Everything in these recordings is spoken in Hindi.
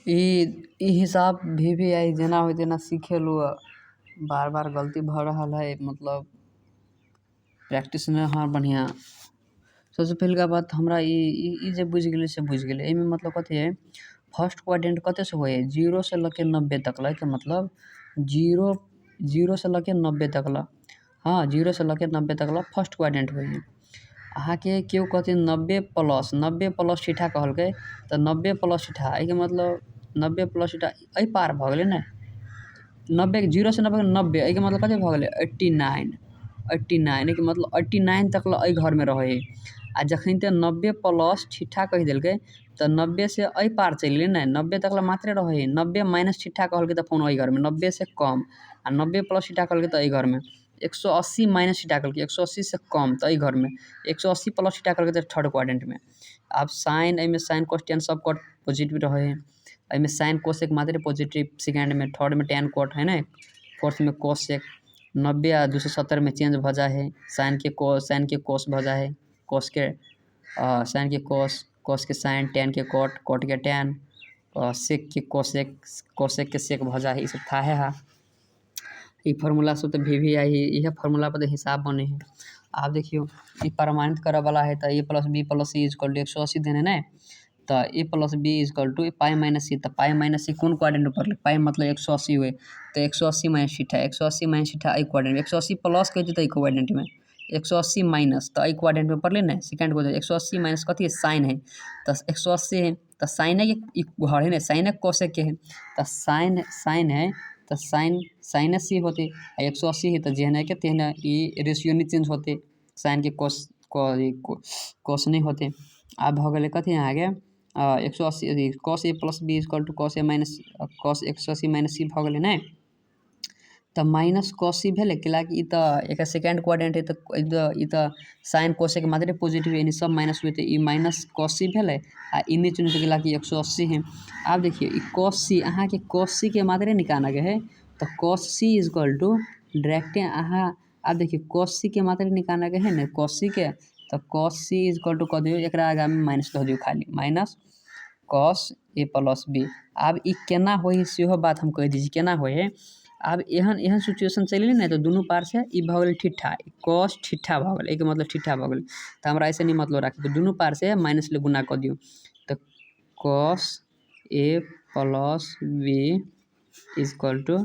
इ हिसाब भी आई जेना होय तेना सीखेलु बार बार गलती भ रहल है मतलब प्रैक्टिस में हाँ बढ़िया। सबसे पहिलका बात हमरा ई जे बुझ गेलै से बुझ गेलै एमे मतलब कथी है फर्स्ट क्वाड्रेंट कते से होय है 0 से लेके 90 तक के मतलब 0 से लेके 90 तक हाँ 0 से लेके 90 तक फर्स्ट क्वाड्रेंट होय है। अहाँ के केहू कहते 90 प्लस ठीठा कहलकै त 90 प्लस ठीठा एके मतलब 90 प्लस ठीठा ए पार भ गेलै ने 90 0 से 90 एके मतलब कते भ गेलै 89 के मतलब 89 तक ए घर में रहे है। आ जखन ते 90 प्लस ठीठा कह देलकै त 90 से ए पार चल गेलै ने 90 तक मात्रे रहे है 90 माइनस ठीठा कहलकै त फोन ए घर में 90 से कम आ 90 प्लस ठीठा कहलकै त ए घर में 180 माइनस ठीठा कहलकै 180 से कम त ए घर में 180 प्लस ठीठा कहलकै त थर्ड क्वाड्रेंट में। अब साइन एमे साइन cos tan सब कट पॉजिटिव रहे है एमे साइन कोसेक मात्रे पॉजिटिव सेकंड में थर्ड में tan कट है ना फोर्थ में कोसेक 90 आ 270 में चेंज भ जाए है साइन के कोस भ जाए है कोस के साइन के कोस के साइन tan के कट के tan सेक के कोसेक कोसेक के सेक भ जाए है ई सब था है ई फार्मूला सब तो भी आई यह फार्मूला पर हिसाब बने है। आप देखियो ई प्रमाणित करे वाला है त a plus b plus c equal to 180 देने ना त a plus b equal to pi minus c त पाई माइनस c कौन क्वाड्रेंट में पड़ले पाई मतलब 180 हुए तो 180 माइनस ठीठा 180 माइनस ठीठा ए क्वाड्रेंट में 180 प्लस कह देते क्वाड्रेंट में 180 माइनस तो ए क्वाड्रेंट में पड़ले ना सेकंड क्वाड्रेंट 180 माइनस कथी है साइन है तो 180 है तो साइन के घर है ना साइन कोसेक के है तो साइन है तो साइन सी होते 180 है तो जेहन के तेहन ई रेशियो नहीं चेंज होते साइन के कोस नहीं होते। अब भ गए कथी आगे 180 cos a plus B equal to cos a minus cos 180 minus C भ गए ना तो माइनस cos c भेले कि त एक सेकंड क्वाड्रेंट है तो ई त साइन कोसेक मात्रे पॉजिटिव है सब माइनस हुए ई माइनस cos c भेले आ ई नीचे नीचे गेला कि 180 है। अब देखिए ई cos c अहाँ के cos c के मात्रे निकालना के है तो cos c equal to direct अहाँ अब देखिए cos c के मात्रे निकालना के है ना cos c के तो cos c इक्वल टू कह दियो एकरा आगे में माइनस ध दियो खाली minus cos a plus b। अब ई केना होई सेहो बात हम कह दीजिए केना होई है अब एहन सिचुएशन चल ना तो दोनों पार से ई भ गेल ठीठा cos ठीठा भ गेल एक मतलब ठीठा भ गेल तो हमरा ऐसे नहीं मतलब राखी तो दोनों पार से माइनस ले गुना कर दियो तो cos a plus b equal to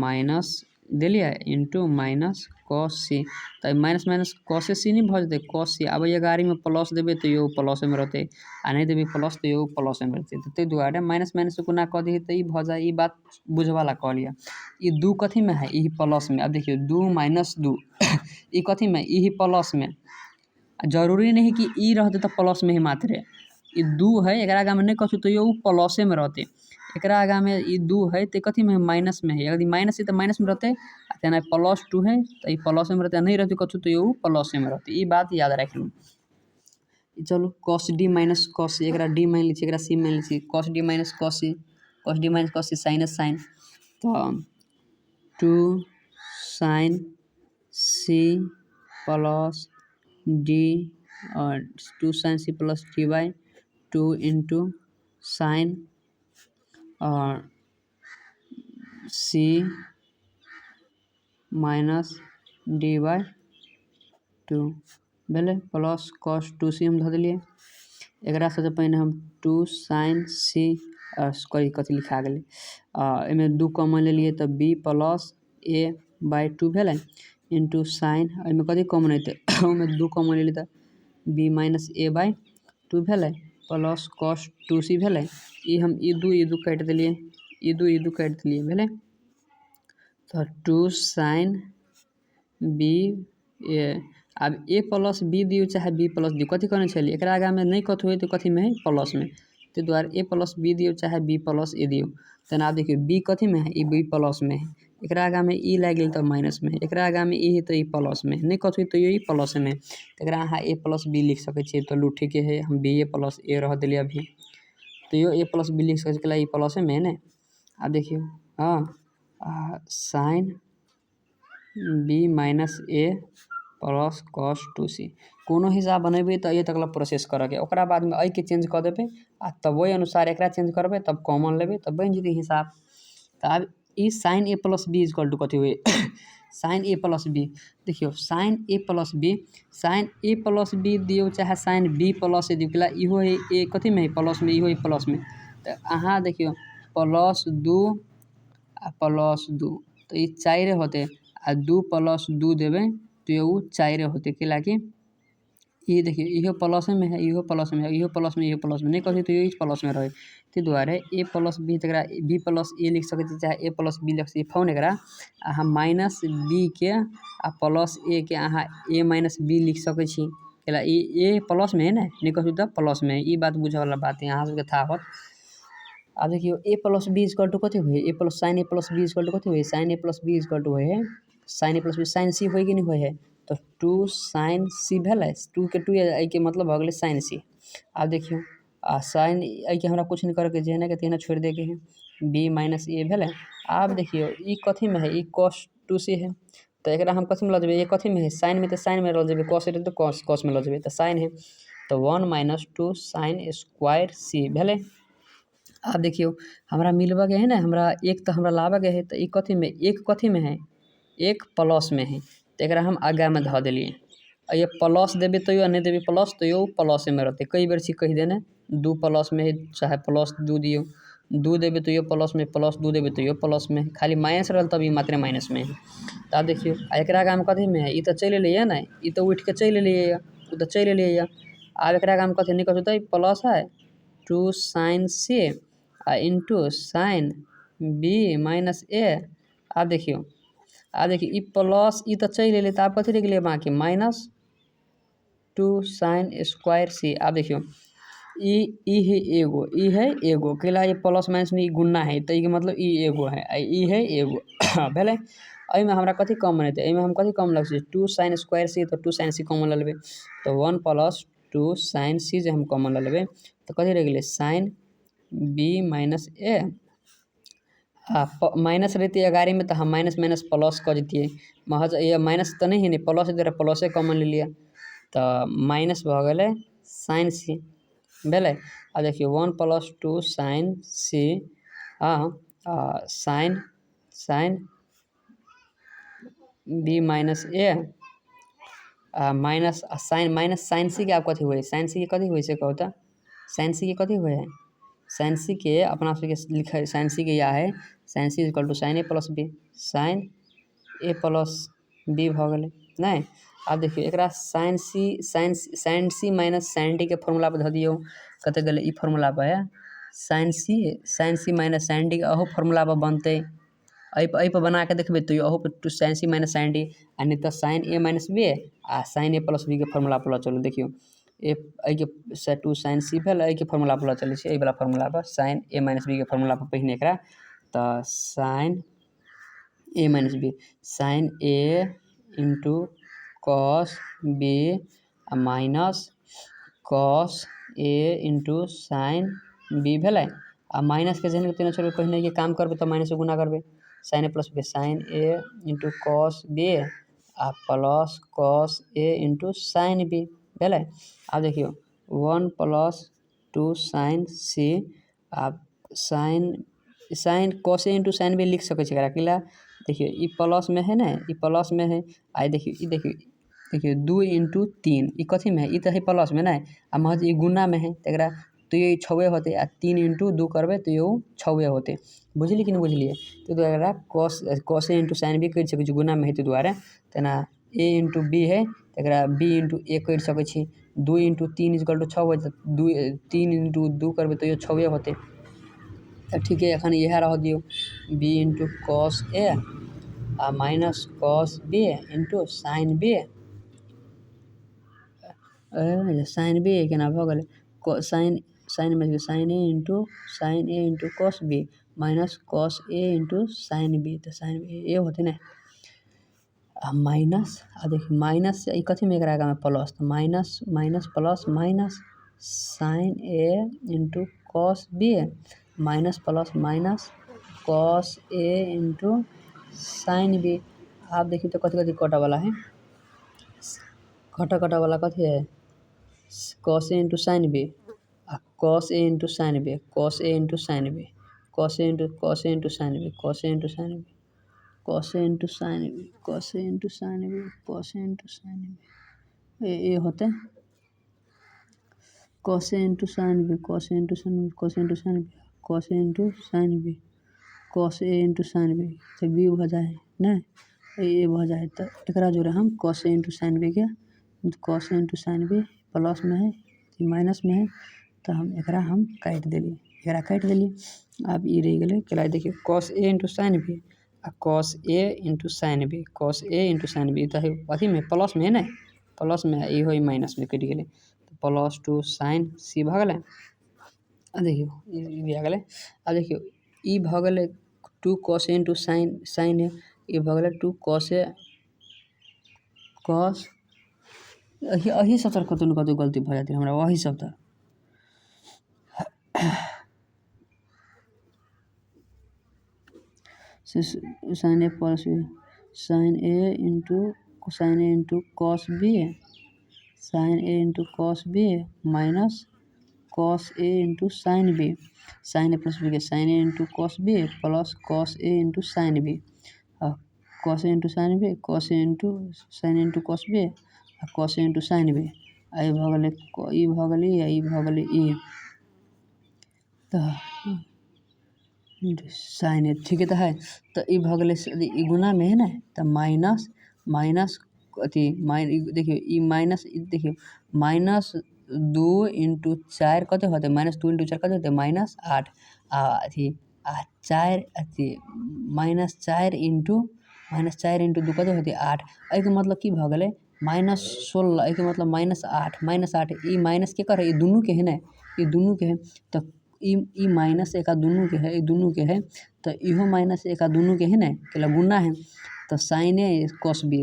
minus दिलिए इंटू माइनस cos c तो माइनस माइनस cos c नहीं भ जते cos c अब ये गाड़ी में प्लस देबे तो यो प्लस में रहते आ नहीं देबे प्लस तो यो प्लस में रहते तो ते दुआरे माइनस माइनस से गुना कर दी तो ई भ जाए ई बात बुझवाला कह लिया। ई 2 कथी में है ई प्लस में अब देखियो 2 माइनस 2 ई कथी में ई प्लस में जरूरी नहीं कि ई रहते तो प्लस में ही मात्रे ई 2 है एकरा आगे में नहीं कहू तो यो प्लस में रहते एकरा आगे में ई 2 है तो कथी में माइनस में है यदि माइनस है तो माइनस में रहते तेना प्लस 2 है तो ई प्लस में रहते नहीं रहते कहू तो यो प्लस में रहते ई बात याद रख लू। चलो cos d minus cos c एकरा d मान लीजिए एकरा c मान लीजिए cos d minus cos c sin sine तो 2 sin c प्लस d और 2 sin c plus d by 2 into sine और c माइनस d बाई 2 भेले प्लस cos 2c हम ध दिलिए एकरा सबसे पहले हम 2 sin c कथी लिखा गेले एमे 2 कॉमन ले लिए तो b प्लस a बाई 2 भेले इंटू साइन एमे कथी कॉमन है ओमे 2 कॉमन ले लिए तो b माइनस a बाई 2 भेले प्लस cos 2c भेले ई हम ई 2 काट दिलिए ई 2 काट दिलिए भेले तो 2 sin b a अब a प्लस b दियो चाहे b प्लस दी कथी करने चलिए एकरा आगे में नहीं कथी हो तो कथी में है प्लस में तो द्वारा a प्लस b दियो चाहे b प्लस a दियो तो आप देखिए b कथी में है ई b प्लस में है एकरा आगे में ई लग गई तो माइनस में एकरा आगे में ई है तो ई प्लस में नहीं कथी तो ये प्लस में तो एकरा अहाँ a प्लस b लिख सके छे तो लू ठीक है हम b a प्लस a रह दिलिए अभी तो यो a प्लस b लिख सके ई प्लस में है ना। आप देखिए हाँ sine b minus a plus cos 2c कोनो हिसाब बनेबै तऽ ये तकला प्रोसेस करके ओकरा बाद में अइ के चेंज कर देबै आ तब ओहि अनुसार एकरा चेंज करबै तब कॉमन लेबै तब बन जेतै हिसाब। तो अब ई sine A plus B equal to कथी हुई साइन ए प्लस बी देखियो साइन ए प्लस बी दियो चाहे साइन बी प्लस ए दियो इहो है ए कथी में है प्लस में इहो है प्लस में तो अहाँ देखियो प्लस 2 आ प्लस 2 तो ये 4 होते आ 2 प्लस 2 देवे तो ये 4 होते कि ये देखिए इहो प्लस में है इहो प्लस में है इहो प्लस में इहो प्लस में नहीं कही तो ये प्लस में रहे ते दुआरे ए प्लस बी तक बी प्लस ए लिख सकते चाहे ए प्लस बी लिख सकते फोन एक अहाँ माइनस बी के आ प्लस ए के अहाँ ए माइनस बी लिख सकै छी ए प्लस में है ना नहीं कही तो प्लस में ये बात बुझे वाला बात है अहाँ सबके था होत। अब देखियो A plus B equal to कथी हुई A plus sine A plus B equal to कथी हुई sine A plus B equal to है sine A plus B sine C होई कि नहीं होई है तो 2 साइन सी भेलै 2 के 2 के मतलब हो गए साइन सी। अब देखियो आ साइन के हमरा कुछ नहीं करके जेना के तेना छोड़ दे के है बी माइनस ए भेलै। अब देखियो ई कथी में है ई cos 2c है तो एकरा हम कथी में ल जेबे ये कथी में है साइन में तो साइन में ल जेबे cos है तो cos में ल जेबे तो साइन है तो 1 माइनस 2 साइन स्क्वायर सी भेलै। अब देखियो हमरा मिलवा के है ना हमरा एक तो हमरा लावा के है तो एक कथी में है एक प्लस में है तो एकरा हम आगा में धऽ देलिए ये प्लस देबे तो नहीं देबे प्लस तो यो प्लस में रहते कई बेर छी कह देने 2 प्लस में है चाहे प्लस 2 दियो 2 देबे तो यो प्लस में प्लस 2 देबे तो यो प्लस में खाली माइनस रहल तब मात्र माइनस में है। तो देखियो एकरा आगा में कथी में है तो चल एलिए ना ये तो उठ के चल एलिए तो चल एलिए अब एकरा आगा में कथी नहीं कहते प्लस है 2 साइन सी इंटू साइन बी माइनस ए। अब देखियो ई प्लस ई तो चल एलिए तो आप कथी रख लिए बाकी माइनस 2 साइन स्क्वायर सी। अब देखियो ई है एगो केला ये प्लस माइनस में गुना है तो ये मतलब ई एगो है ई है एगो भेले में हमरा कथी कॉमन है में हम कथी कॉमन लग 2 साइन स्क्वायर सी तो 2 साइन सी कॉमन ले लेबे तो 1 प्लस 2 साइन सी जो हम कॉमन ले लेबे तो कथी रह गए साइन बी माइनस ए माइनस रहती है गाड़ी में तो हम माइनस माइनस प्लस कर देती महज ये माइनस तो नहीं है नहीं प्लस इधर प्लसे कॉमन ले लिया तो माइनस भ गए साइन सी भेले। अब देखिए 1 प्लस 2 साइन सी साइन साइन बी माइनस ए माइनस साइन सी के आप कथी हुए साइन सी के कथी हुए से कहता साइन सी के कथी हुए है साइन सी के अपना लिखा साइन सी के या है sine C equal to sine A plus B sine A plus B भ गए नहीं। अब देखियो एकरा sine C minus sine D के फॉर्मूला पर धऽ दियो कते गले ई फॉर्मूला पर है sine C minus sine D अहो फॉर्मूला पर बनते अइ पर बना के देखबे तो अहो पर 2 sign C minus sine D आ नहीं तो sine A minus B uh sign A plus B के फॉर्मूला पर चलो देखियो के 2 साइन सी भेल के फॉर्मूला पर चले छै वाला फॉर्मूला पर साइन ए माइनस बी के फॉर्मूला पर पहिने एकरा तो sine A minus B sine A into cos B minus cos A into sine B भेलै आ माइनस के जन तीनों छोड़ पहिने के काम करबे तो माइनस से गुना करबे sign A plus B sine A into cos B uh plus cos A into sine B भेलै। अब देखियो 1 plus 2 sign C uh sine cos A into sine B लिख सके किला देखियो ई प्लस में है ना ई प्लस में है आई देखियो 2 इंटू 3 ई कथी में है ई तो है प्लस में ना आ महज ई गुना में है तकरा तो ये 6 होते आ 3 इंटू 2 करबे तो ये 6 होते बुझली कि नहीं बुझलिए तो द्वारा cos A into sine B कर सके गुना में है तो द्वारा तना ए इंटू बी है तकरा बी इंटू ए कर सके 2 इंटू 3 इक्वल टू 6 हो 3 इंटू 2 करबे तो ये 6 होते तो ठीक है एखन यह रह दियो बी इंटू कॉस ए आ minus cos B into sine B केना भऽ गेलै साइन में sine A into cos B minus cos A into sine B तो साइन ए होते ना माइनस आ देखिए माइनस से कथी में एकरा में प्लस तो minus minus plus minus sine A into cos B minus plus minus cos A into sine B. आप देखिए तो कथी कथी कटा वाला है घटा घटा वाला कथी है cos A into sine B uh cos A into sine B cos A into sine B cos A into sine B cos A into sine B cos A into sine B cos A into sine B cos A into sine B ये होते हैं cos A into sine B cos A into sine B cos A into sine B cos A into sine B cos A into sine B जब बी भ जाए नहीं ये भ जाए तो एकरा जोड़े हम cos A into sine B के cos A into sine B plus में है माइनस में है तो हम एकरा हम काट देली एकरा काट देली अब ये रह गए केला देखिए cos A into sine B uh cos A into sine B cos A into sine B तो अथी में प्लस में है ना प्लस में ये हो माइनस में कट गए तो प्लस टू साइन सी भ गए आ देखियो ये आ गए आ देखियो ई भ गए two cos A into sine sine है ये भ गए टू कॉस ए कॉस अही सब तर कतौ न कतौ गलती भ जाती है हमरा वही सब तर sine A plus B sine A into cos B sine A into cos B minus cos A into sine B sine A plus B के sine A into cos B plus cos A into sine B cos A into sine B cos A into sine into cos B cos A into sine B आई भ गए ई भ गए ई भ गए ई तो साइन ए ठीक है तो है तो ई भ गए गुना में है ना तो माइनस माइनस अथी देखियो ई माइनस देखियो माइनस 2 इंटू 4 कते होते माइनस 2 इंटू 4 कते होते माइनस 8 अथी 4 अथी माइनस 4 इंटू 2 कते होते 8 एहि के मतलब की भ गए माइनस 16 एहि के मतलब माइनस 8 ई माइनस के कर ई दुनू के है ना ई दुनू के है तो ई माइनस एक दुनू के है ई दुनू के है तो इहो माइनस एक दुनू के है ना केला गुना है तो साइन ए कॉस बी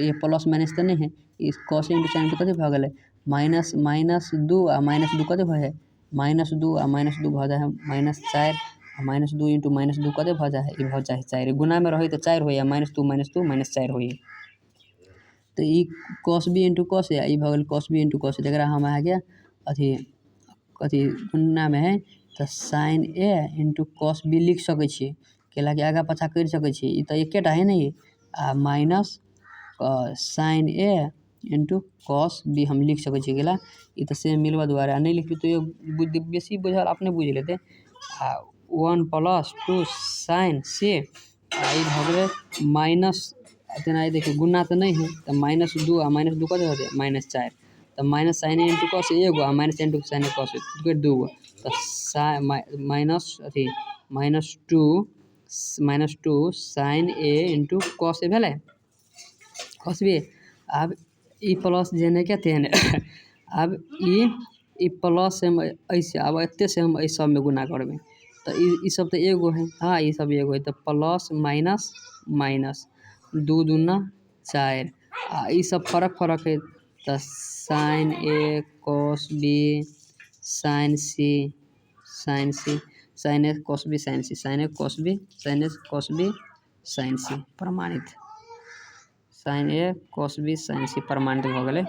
ये प्लस माइनस तो नहीं है इस कॉस इंटू साइन तो कते भ गए माइनस 2 आ माइनस 2 कते भ है माइनस 2 आ माइनस 2 भ जाए माइनस 4 आ माइनस 2 इंटू माइनस 2 कते भ जाए ई भ जाए 4 गुना में रही तो 4 हो या माइनस 2 माइनस 4 हो तो ई कॉस बी इंटू कॉस है ई भ गए कॉस बी इंटू कॉस जरा हम आ गया अथी अथी गुना में है तो sine A into cos B लिख सके छी केला के आगा पाछा कर सके छी ई तो एकेटा है नहीं आ minus sine A into cos B हम लिख सके छी केला ई तो सेम मिलवा द्वारा नहीं लिखी तो ये बेसी बुझल अपने बुझ लेते आ 1 प्लस 2 साइन सी आ ई भ गए माइनस तेना देखिए गुना तो नहीं है तो माइनस 2 आ माइनस 2 कते होते माइनस 4 तो minus sine A into cos एगो आ माइनस इंटू साइन ए कॉस दू गो तो माइनस अथी minus two sine A into cos ए भेले कॉस बी अब ई प्लस जेने के तेने अब ई प्लस से हम ऐसे अब एते से हम सब में गुना करबे तो ई सब तो एगो है हाँ ई सब एगो है तो प्लस माइनस माइनस 2 दूना 4 आ ई सब फर्क है तो साइन ए कॉस बी साइन ए कॉस बी साइन सी साइन ए कॉस बी साइन सी प्रमाणित साइन ए कॉस बी साइन सी प्रमाणित भ गए।